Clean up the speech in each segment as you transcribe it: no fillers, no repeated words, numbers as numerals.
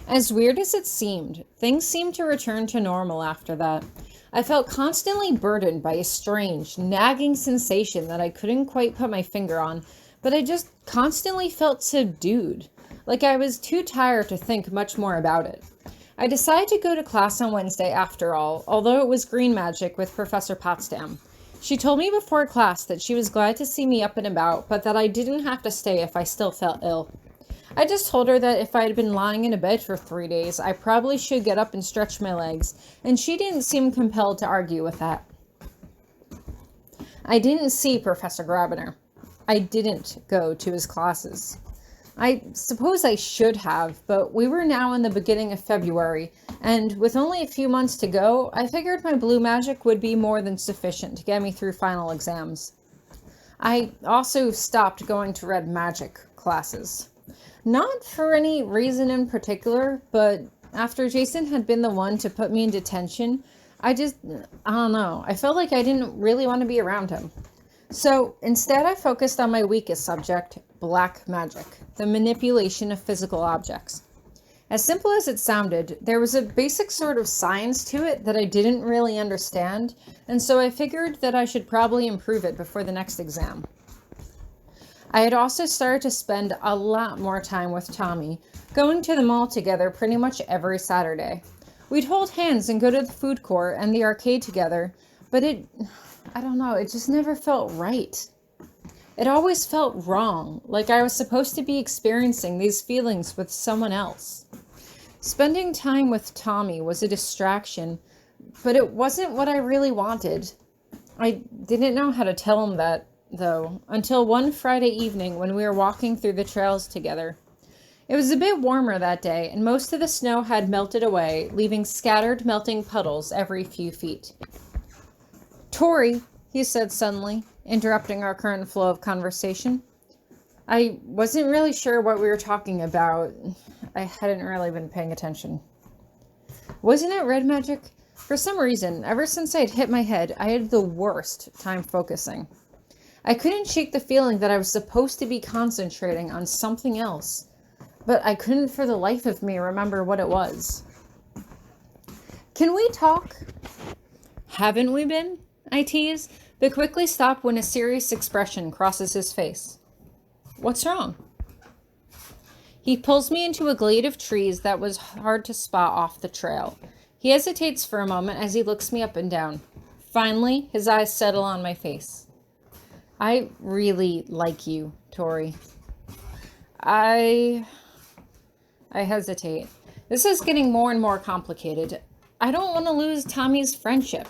As weird as it seemed, things seemed to return to normal after that. I felt constantly burdened by a strange, nagging sensation that I couldn't quite put my finger on, but I just constantly felt subdued, like I was too tired to think much more about it. I decided to go to class on Wednesday after all, although it was green magic with Professor Potsdam. She told me before class that she was glad to see me up and about, but that I didn't have to stay if I still felt ill. I just told her that if I had been lying in a bed for 3 days, I probably should get up and stretch my legs, and she didn't seem compelled to argue with that. I didn't see Professor Grabiner. I didn't go to his classes. I suppose I should have, but we were now in the beginning of February, and with only a few months to go, I figured my blue magic would be more than sufficient to get me through final exams. I also stopped going to red magic classes. Not for any reason in particular, but after Jason had been the one to put me in detention, I don't know, I felt like I didn't really want to be around him. So instead I focused on my weakest subject, black magic, the manipulation of physical objects. As simple as it sounded, there was a basic sort of science to it that I didn't really understand, and so I figured that I should probably improve it before the next exam. I had also started to spend a lot more time with Tommy, going to the mall together pretty much every Saturday. We'd hold hands and go to the food court and the arcade together, but I don't know, it just never felt right. It always felt wrong, like I was supposed to be experiencing these feelings with someone else. Spending time with Tommy was a distraction, but it wasn't what I really wanted. I didn't know how to tell him that, though, until one Friday evening when we were walking through the trails together. It was a bit warmer that day, and most of the snow had melted away, leaving scattered melting puddles every few feet. "Tori," he said suddenly, interrupting our current flow of conversation. I wasn't really sure what we were talking about. I hadn't really been paying attention. "Wasn't it red magic? For some reason, ever since I'd hit my head, I had the worst time focusing. I couldn't shake the feeling that I was supposed to be concentrating on something else, but I couldn't for the life of me remember what it was." "Can we talk?" "Haven't we been?" I tease, but quickly stop when a serious expression crosses his face. "What's wrong?" He pulls me into a glade of trees that was hard to spot off the trail. He hesitates for a moment as he looks me up and down. Finally, his eyes settle on my face. "I really like you, Tori." I hesitate. This is getting more and more complicated. I don't want to lose Tommy's friendship.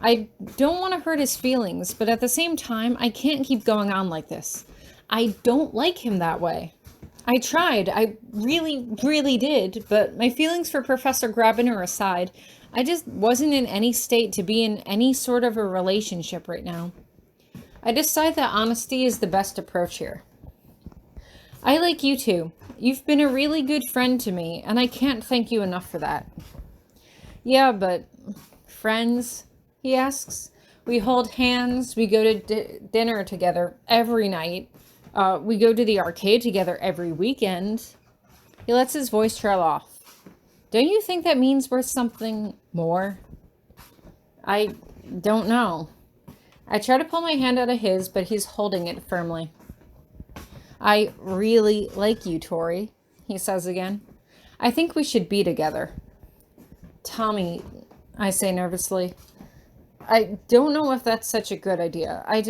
I don't want to hurt his feelings, but at the same time, I can't keep going on like this. I don't like him that way. I tried. I really, really did, but my feelings for Professor Grabiner aside, I just wasn't in any state to be in any sort of a relationship right now. I decide that honesty is the best approach here. "I like you too. You've been a really good friend to me, and I can't thank you enough for that." "Yeah, but friends?" he asks. "We hold hands, we go to dinner together every night, we go to the arcade together every weekend." He lets his voice trail off. "Don't you think that means we're something more?" I don't know. I try to pull my hand out of his, but he's holding it firmly. "I really like you, Tori," he says again. "I think we should be together." "Tommy," I say nervously, "I don't know if that's such a good idea. I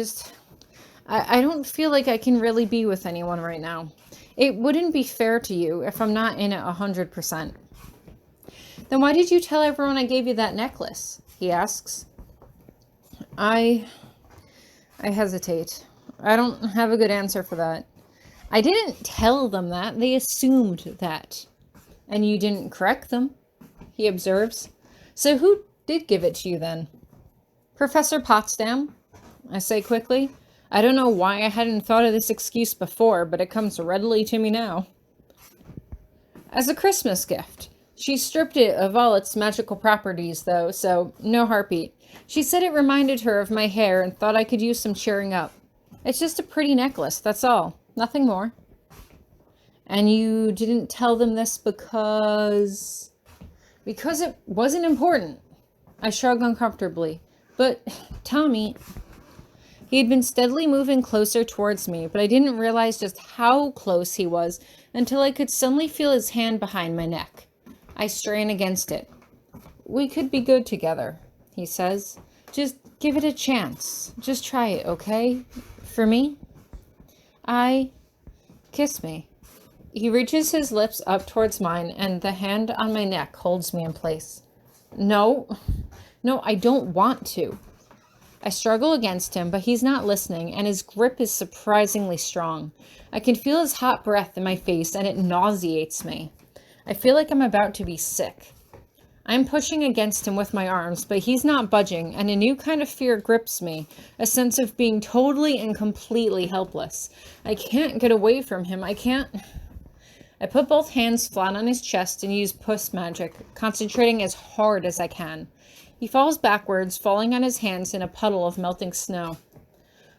don't feel like I can really be with anyone right now. It wouldn't be fair to you if I'm not in it 100%. "Then why did you tell everyone I gave you that necklace?" he asks. I hesitate. I don't have a good answer for that. "I didn't tell them that. They assumed that." "And you didn't correct them," he observes. "So who did give it to you then?" "Professor Potsdam," I say quickly. I don't know why I hadn't thought of this excuse before, but it comes readily to me now. "As a Christmas gift. She stripped it of all its magical properties, though, so no heartbeat. She said it reminded her of my hair and thought I could use some cheering up. It's just a pretty necklace, that's all. Nothing more." And you didn't tell them this because it wasn't important. I shrugged uncomfortably. But Tommy, he had been steadily moving closer towards me, but I didn't realize just how close he was until I could suddenly feel his hand behind my neck. I strain against it. We could be good together, he says. Just give it a chance. Just try it, okay? For me? Kiss me. He reaches his lips up towards mine, and the hand on my neck holds me in place. No, I don't want to. I struggle against him, but he's not listening, and his grip is surprisingly strong. I can feel his hot breath in my face, and it nauseates me. I feel like I'm about to be sick. I'm pushing against him with my arms, but he's not budging, and a new kind of fear grips me, a sense of being totally and completely helpless. I can't get away from him. I put both hands flat on his chest and use puss magic, concentrating as hard as I can. He falls backwards, falling on his hands in a puddle of melting snow.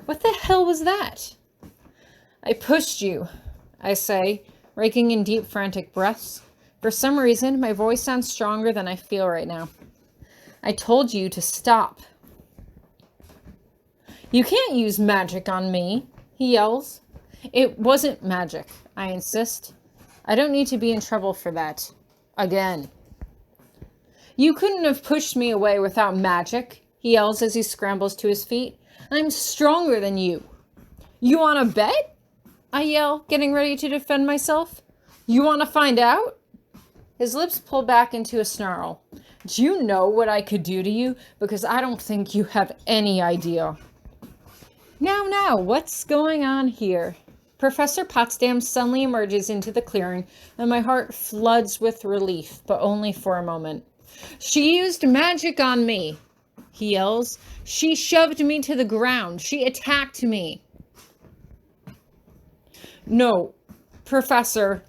What the hell was that? I pushed you, I say, raking in deep, frantic breaths. For some reason, my voice sounds stronger than I feel right now. I told you to stop. You can't use magic on me, he yells. It wasn't magic, I insist. I don't need to be in trouble for that. Again. You couldn't have pushed me away without magic, he yells as he scrambles to his feet. I'm stronger than you. You want to bet? I yell, getting ready to defend myself. You want to find out? His lips pull back into a snarl. Do you know what I could do to you? Because I don't think you have any idea. Now, what's going on here? Professor Potsdam suddenly emerges into the clearing, and my heart floods with relief, but only for a moment. She used magic on me, he yells. She shoved me to the ground. She attacked me. No, Professor.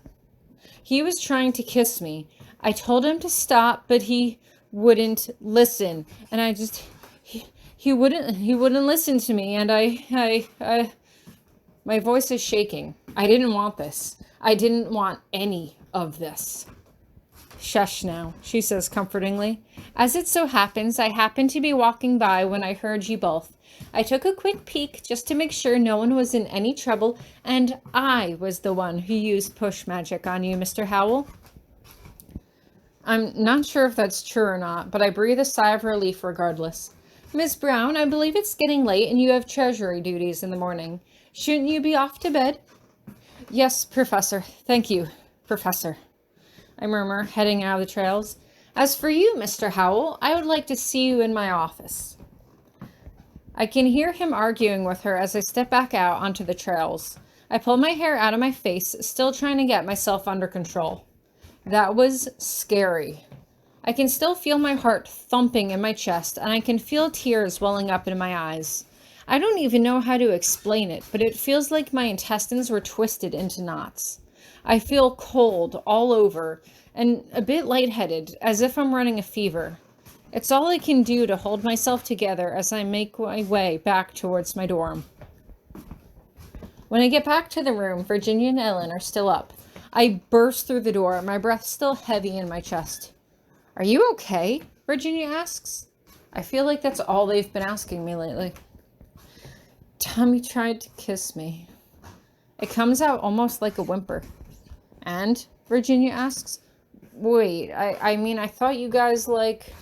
He was trying to kiss me. I told him to stop, but he wouldn't listen. And he wouldn't listen to me. And my voice is shaking. I didn't want this. I didn't want any of this. Shush now, she says comfortingly. As it so happens, I happened to be walking by when I heard you both. I took a quick peek just to make sure no one was in any trouble, and I was the one who used push magic on you, Mr. Howell. I'm not sure if that's true or not, but I breathe a sigh of relief regardless. Miss Brown, I believe it's getting late and you have treasury duties in the morning. Shouldn't you be off to bed? Yes, Professor. Thank you, Professor, I murmur, heading out of the trails. As for you, Mr. Howell, I would like to see you in my office. I can hear him arguing with her as I step back out onto the trails. I pull my hair out of my face, still trying to get myself under control. That was scary. I can still feel my heart thumping in my chest, and I can feel tears welling up in my eyes. I don't even know how to explain it, but it feels like my intestines were twisted into knots. I feel cold all over and a bit lightheaded, as if I'm running a fever. It's all I can do to hold myself together as I make my way back towards my dorm. When I get back to the room, Virginia and Ellen are still up. I burst through the door, my breath still heavy in my chest. Are you okay? Virginia asks. I feel like that's all they've been asking me lately. Tommy tried to kiss me. It comes out almost like a whimper. And? Virginia asks. Wait, I thought you guys like...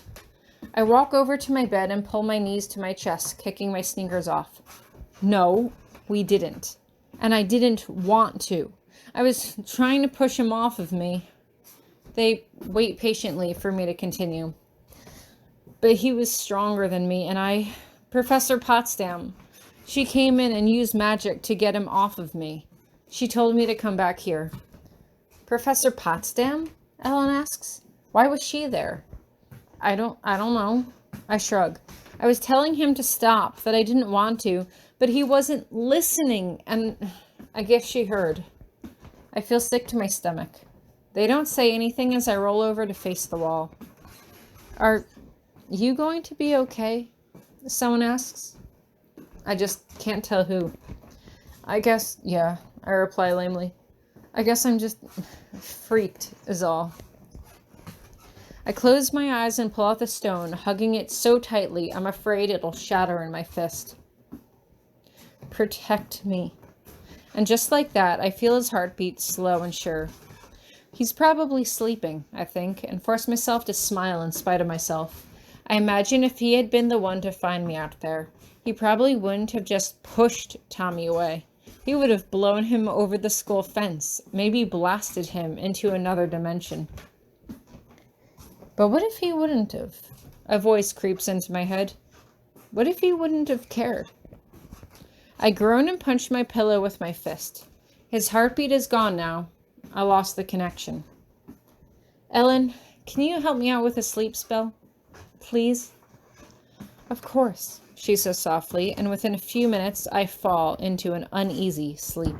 I walk over to my bed and pull my knees to my chest, kicking my sneakers off. No, we didn't. And I didn't want to. I was trying to push him off of me. They wait patiently for me to continue. But he was stronger than me, and Professor Potsdam, she came in and used magic to get him off of me. She told me to come back here. Professor Potsdam? Ellen asks. Why was she there? I don't know. I shrug. I was telling him to stop, that I didn't want to, but he wasn't listening, and I guess she heard. I feel sick to my stomach. They don't say anything as I roll over to face the wall. Are you going to be okay? Someone asks. I just can't tell who. I guess, yeah, I reply lamely. I guess I'm just freaked, is all. I close my eyes and pull out the stone, hugging it so tightly I'm afraid it'll shatter in my fist. Protect me. And just like that, I feel his heartbeat slow and sure. He's probably sleeping, I think, and force myself to smile in spite of myself. I imagine if he had been the one to find me out there, he probably wouldn't have just pushed Tommy away. He would have blown him over the school fence, maybe blasted him into another dimension. But what if he wouldn't have? A voice creeps into my head. What if he wouldn't have cared? I groan and punch my pillow with my fist. His heartbeat is gone now. I lost the connection. Ellen, can you help me out with a sleep spell? Please? Of course, she says softly, and within a few minutes I fall into an uneasy sleep.